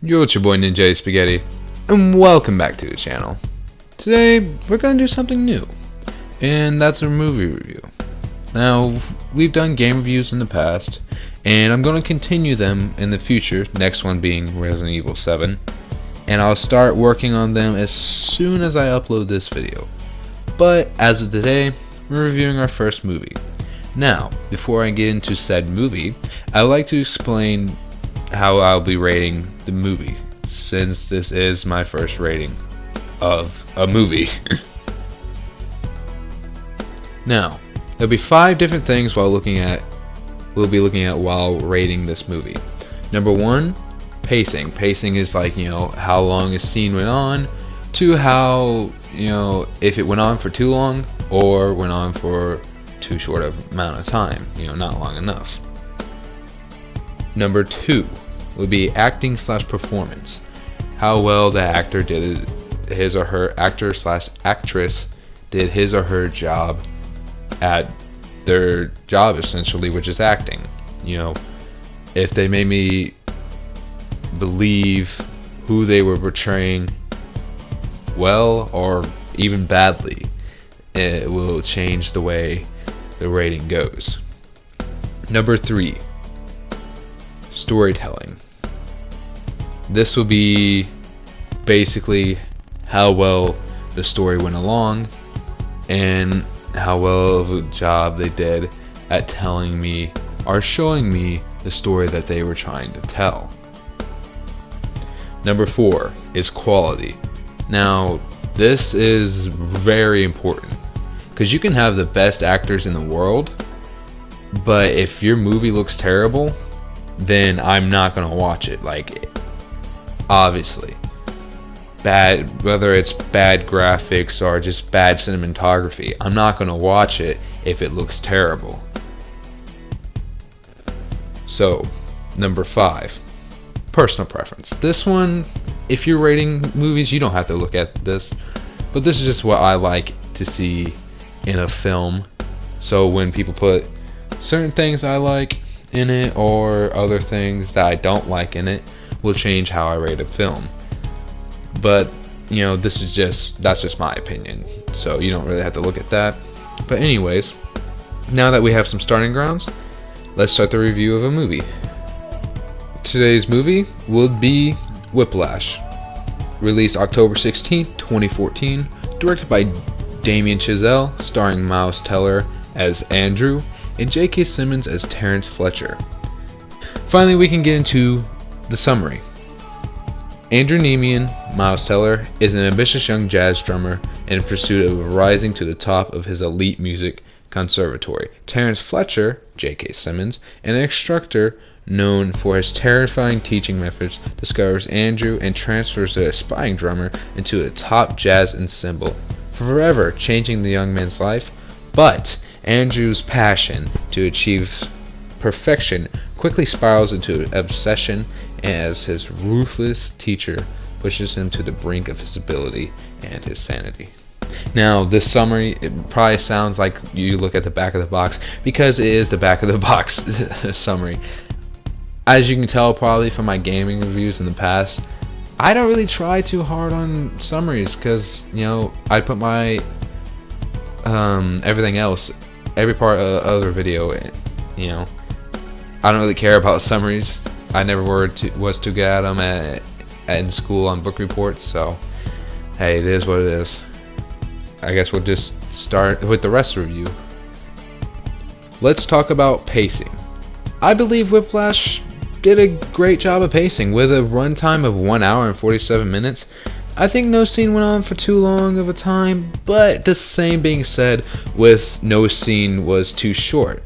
Yo, it's your boy Ninja Spaghetti, and welcome back to the channel. Today, we're gonna do something new, and that's a movie review. Now, we've done game reviews in the past, and I'm gonna continue them in the future, next one being Resident Evil 7, and I'll start working on them as soon as I upload this video. But, as of today, we're reviewing our first movie. Now, before I get into said movie, I'd like to explain how I'll be rating the movie, since this is my first rating of a movie. Now, there'll be 5 different things we'll be looking at while rating this movie. Number 1, pacing. Pacing is like, how long a scene went on, to how, if it went on for too long or went on for too short of amount of time, not long enough. Number 2 would be acting / performance. How well the actor did his or her actor/actress did his or her job at their job, essentially, which is acting. If they made me believe who they were portraying well or even badly, it will change the way the rating goes. Number 3, storytelling. This will be basically how well the story went along and how well of a job they did at telling me or showing me the story that they were trying to tell. Number 4 is quality. Now, this is very important because you can have the best actors in the world, but if your movie looks terrible, then I'm not gonna watch it. Obviously, whether it's bad graphics or just bad cinematography, I'm not gonna watch it if it looks terrible. So, number 5, personal preference. This one, if you're rating movies, you don't have to look at this, but this is just what I like to see in a film. So when people put certain things I like in it or other things that I don't like in it, will change how I rate a film. But that's just my opinion, so you don't really have to look at that. But anyways, now that we have some starting grounds, let's start the review of a movie. Today's movie will be Whiplash, released October 16th, 2014, directed by Damien Chazelle, starring Miles Teller as Andrew and J.K. Simmons as Terrence Fletcher. Finally, we can get into the summary. Andrew Nemian, Miles Teller, is an ambitious young jazz drummer in pursuit of rising to the top of his elite music conservatory. Terrence Fletcher, J.K. Simmons, an instructor known for his terrifying teaching methods, discovers Andrew and transfers the aspiring drummer into a top jazz ensemble, forever changing the young man's life. But Andrew's passion to achieve perfection quickly spirals into obsession as his ruthless teacher pushes him to the brink of his ability and his sanity. Now, this summary, it probably sounds like you look at the back of the box, because it is the back of the box summary. As you can tell probably from my gaming reviews in the past, I don't really try too hard on summaries because, I put my everything else, every part of the other video, I don't really care about summaries. I never was too good at them in school on book reports, so hey, it is what it is. I guess we'll just start with the rest of the review. Let's talk about pacing. I believe Whiplash did a great job of pacing. With a runtime of 1 hour and 47 minutes, I think no scene went on for too long of a time, but the same being said with no scene was too short.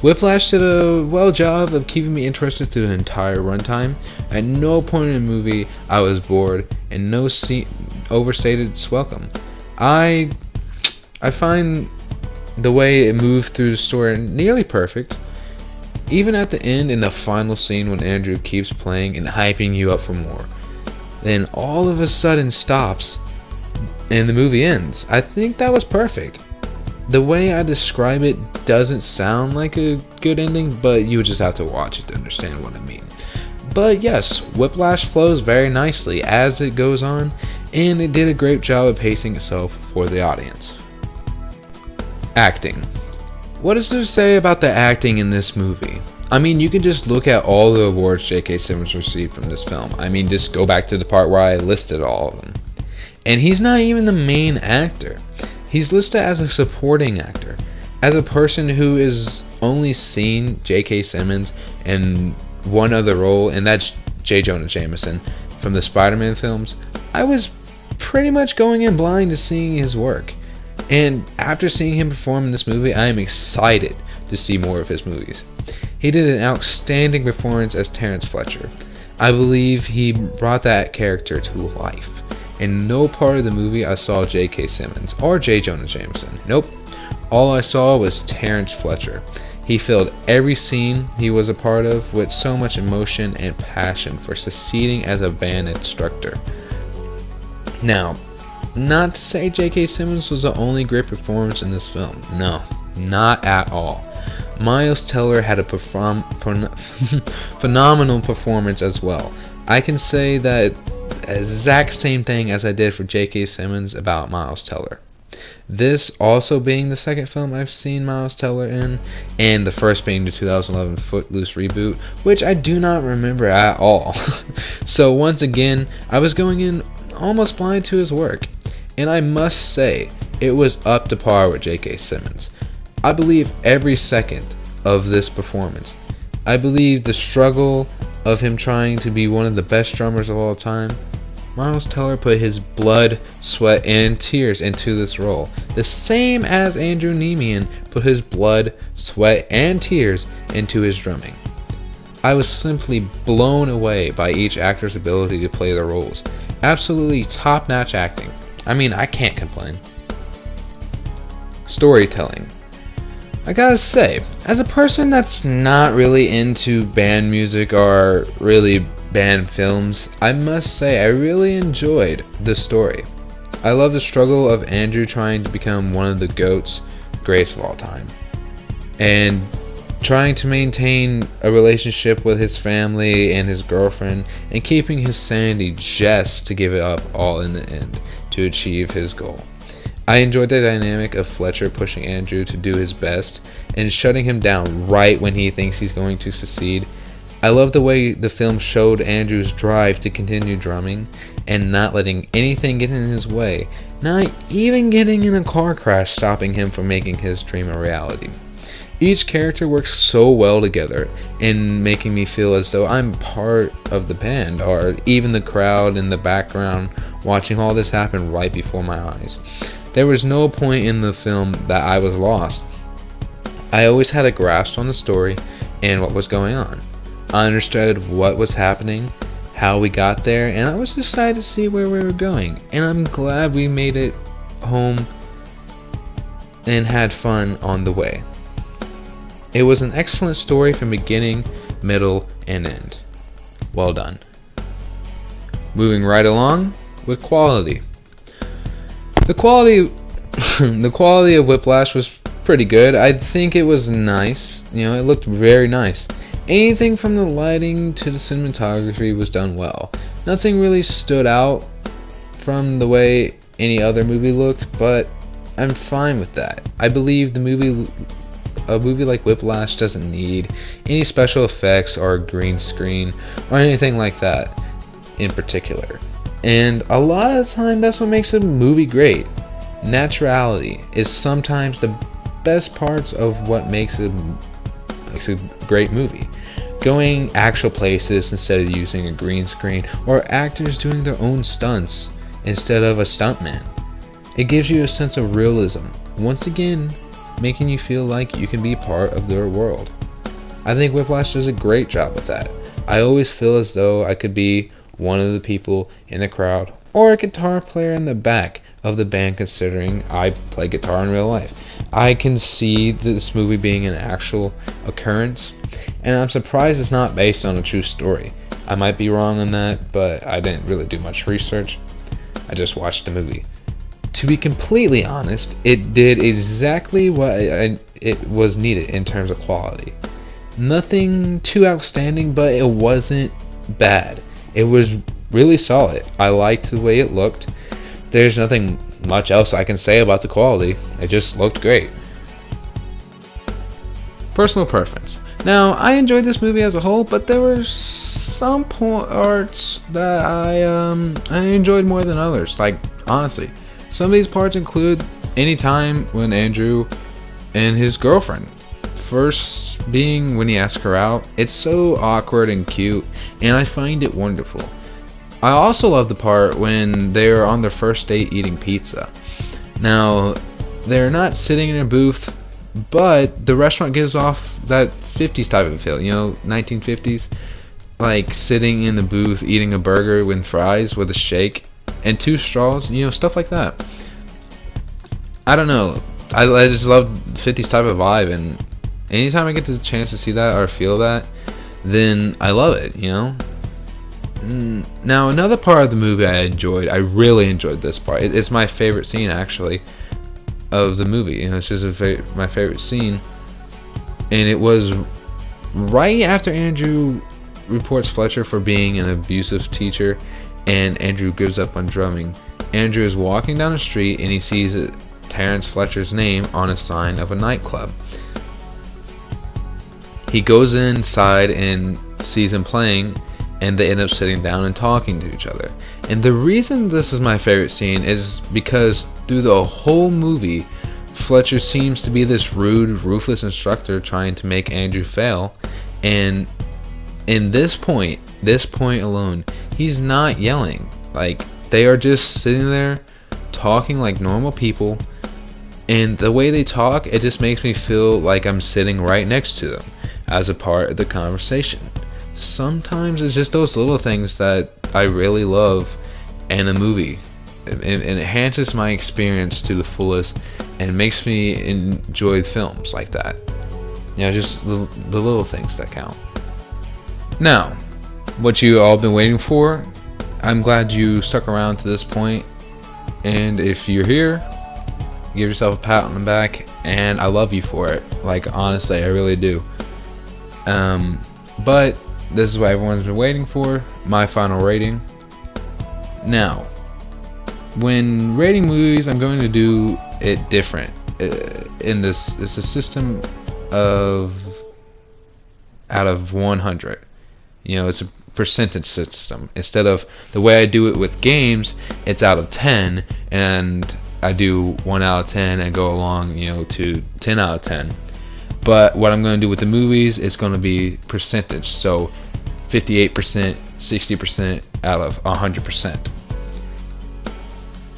Whiplash did a well job of keeping me interested through the entire runtime. At no point in the movie I was bored, and no scene overstayed its welcome. I find the way it moved through the story nearly perfect. Even at the end, in the final scene when Andrew keeps playing and hyping you up for more, then all of a sudden stops and the movie ends. I think that was perfect. The way I describe it doesn't sound like a good ending, but you just have to watch it to understand what I mean. But yes, Whiplash flows very nicely as it goes on, and it did a great job of pacing itself for the audience. Acting. What is there to say about the acting in this movie? I mean, you can just look at all the awards J.K. Simmons received from this film. I mean, just go back to the part where I listed all of them. And he's not even the main actor. He's listed as a supporting actor. As a person who has only seen J.K. Simmons in one other role, and that's J. Jonah Jameson from the Spider-Man films, I was pretty much going in blind to seeing his work. And after seeing him perform in this movie, I am excited to see more of his movies. He did an outstanding performance as Terrence Fletcher. I believe he brought that character to life. In no part of the movie I saw J.K. Simmons or J. Jonah Jameson. Nope. All I saw was Terrence Fletcher. He filled every scene he was a part of with so much emotion and passion for succeeding as a band instructor. Now, not to say J.K. Simmons was the only great performance in this film. No, not at all. Miles Teller had a phenomenal performance as well. I can say that exact same thing as I did for J.K. Simmons about Miles Teller. This also being the second film I've seen Miles Teller in, and the first being the 2011 Footloose reboot, which I do not remember at all. So once again, I was going in almost blind to his work, and I must say, it was up to par with J.K. Simmons. I believe every second of this performance. I believe the struggle of him trying to be one of the best drummers of all time. Miles Teller put his blood, sweat, and tears into this role, the same as Andrew Nemian put his blood, sweat, and tears into his drumming. I was simply blown away by each actor's ability to play their roles. Absolutely top-notch acting. I mean, I can't complain. Storytelling. I gotta say, as a person that's not really into band music or really band films, I must say I really enjoyed the story. I love the struggle of Andrew trying to become one of the GOATs, greatest of all time, and trying to maintain a relationship with his family and his girlfriend, and keeping his sanity just to give it up all in the end to achieve his goal. I enjoyed the dynamic of Fletcher pushing Andrew to do his best and shutting him down right when he thinks he's going to succeed. I love the way the film showed Andrew's drive to continue drumming and not letting anything get in his way, not even getting in a car crash stopping him from making his dream a reality. Each character works so well together in making me feel as though I'm part of the band, or even the crowd in the background watching all this happen right before my eyes. There was no point in the film that I was lost. I always had a grasp on the story and what was going on. I understood what was happening, how we got there, and I was excited to see where we were going. And I'm glad we made it home and had fun on the way. It was an excellent story from beginning, middle, and end. Well done. Moving right along with quality. The quality of Whiplash was pretty good. I think it was nice. It looked very nice. Anything from the lighting to the cinematography was done well. Nothing really stood out from the way any other movie looked, but I'm fine with that. I believe a movie like Whiplash doesn't need any special effects or green screen or anything like that in particular. And a lot of the time, that's what makes a movie great. Naturality is sometimes the best parts of what makes a great movie. Going actual places instead of using a green screen, or actors doing their own stunts instead of a stuntman. It gives you a sense of realism, once again making you feel like you can be part of their world. I think Whiplash does a great job with that. I always feel as though I could be one of the people in the crowd, or a guitar player in the back of the band, considering I play guitar in real life. I can see this movie being an actual occurrence, and I'm surprised it's not based on a true story. I might be wrong on that, but I didn't really do much research. I just watched the movie. To be completely honest, it did exactly what it was needed in terms of quality. Nothing too outstanding, but it wasn't bad. It was really solid. I liked the way it looked. There's nothing much else I can say about the quality. It just looked great. Personal preference. Now, I enjoyed this movie as a whole, but there were some parts that I enjoyed more than others. Like, honestly, some of these parts include any time when Andrew and his girlfriend, first being when he asked her out. It's so awkward and cute, and I find it wonderful. I also love the part when they're on their first date eating pizza. Now, they're not sitting in a booth, but the restaurant gives off that 50s type of feel, 1950s, like sitting in the booth eating a burger with fries with a shake and 2 straws, stuff like that. I don't know, I just love 50s type of vibe, and anytime I get the chance to see that or feel that, then I love it, Now, another part of the movie I really enjoyed this part. It's my favorite scene, actually, of the movie. It's just my favorite scene. And it was right after Andrew reports Fletcher for being an abusive teacher, and Andrew gives up on drumming. Andrew is walking down the street, and he sees Terrence Fletcher's name on a sign of a nightclub. He goes inside and sees him playing, and they end up sitting down and talking to each other. And the reason this is my favorite scene is because through the whole movie, Fletcher seems to be this rude, ruthless instructor trying to make Andrew fail. And in this point alone, he's not yelling. Like, they are just sitting there talking like normal people. And the way they talk, it just makes me feel like I'm sitting right next to them as a part of the conversation. Sometimes it's just those little things that I really love in a movie. It enhances my experience to the fullest and makes me enjoy films like that. Just the little things that count. Now, what you all been waiting for, I'm glad you stuck around to this point. And if you're here, give yourself a pat on the back, and I love you for it. Like, honestly, I really do. But this is what everyone's been waiting for, my final rating. Now, when rating movies, I'm going to do it different. In this, it's a system of out of 100. It's a percentage system. Instead of the way I do it with games, it's out of 10, and I do 1 out of 10 and go along, to 10 out of 10. But what I'm going to do with the movies is going to be percentage. So 58%, 60% out of 100%.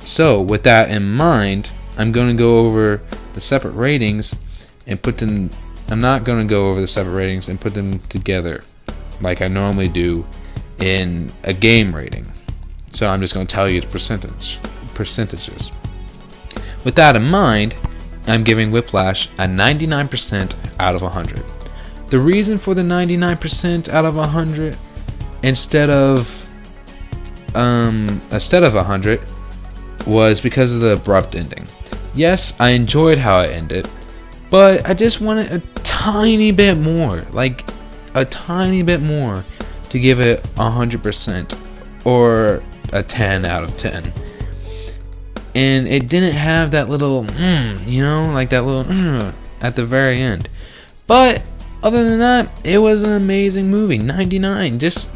So with that in mind, I'm going to go over the separate ratings and put them. I'm not going to go over the separate ratings and put them together like I normally do in a game rating. So I'm just going to tell you the percentages. With that in mind, I'm giving Whiplash a 99% out of 100. The reason for the 99% out of 100 instead of 100 was because of the abrupt ending. Yes, I enjoyed how it ended, but I just wanted a tiny bit more, like a tiny bit more, to give it 100% or a 10 out of 10. And it didn't have that little, like that little at the very end. But other than that, it was an amazing movie. 99, just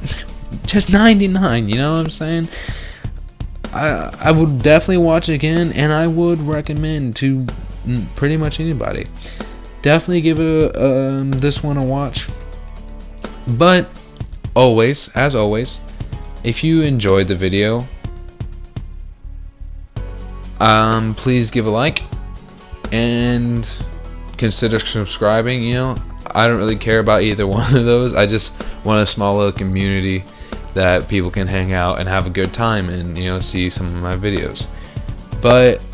99. You know what I'm saying? I would definitely watch it again, and I would recommend to pretty much anybody. Definitely give it this one a watch. But always, as always, if you enjoyed the video, please give a like and consider subscribing. I don't really care about either one of those. I just want a small little community that people can hang out and have a good time and see some of my videos. But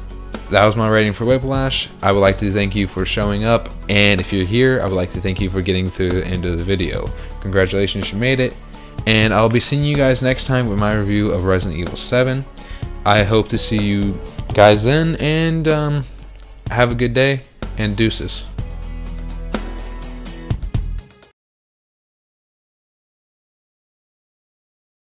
that was my rating for Whiplash. I would like to thank you for showing up, and if you're here, I would like to thank you for getting through the end of the video. Congratulations, you made it, and I'll be seeing you guys next time with my review of Resident Evil 7. I hope to see you guys then, and have a good day, and deuces.